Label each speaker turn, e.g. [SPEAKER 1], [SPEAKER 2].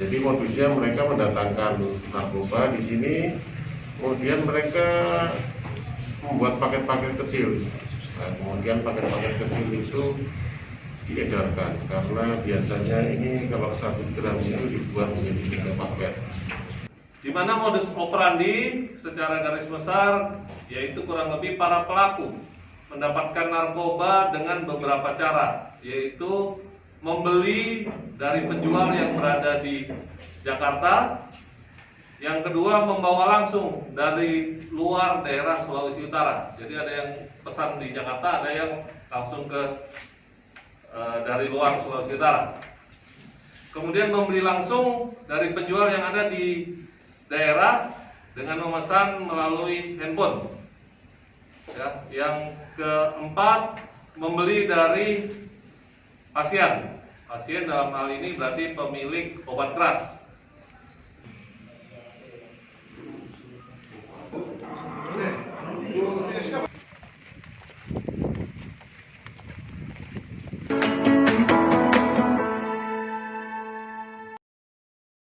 [SPEAKER 1] Jadi modusnya mereka mendatangkan narkoba di sini, kemudian mereka membuat paket-paket kecil. Nah, kemudian paket-paket kecil itu diedarkan karena biasanya ini kalau 1 gram itu dibuat menjadi 3 paket.
[SPEAKER 2] Di mana modus operandi secara garis besar yaitu kurang lebih para pelaku mendapatkan narkoba dengan beberapa cara, yaitu membeli dari penjual yang berada di Jakarta. Yang kedua, membawa langsung dari luar daerah Sulawesi Utara. Jadi ada yang pesan di Jakarta, ada yang langsung dari luar Sulawesi Utara. Kemudian membeli langsung dari penjual yang ada di daerah dengan memesan melalui handphone. Ya, yang keempat, membeli dari pasien. Pasien dalam hal ini berarti pemilik obat keras.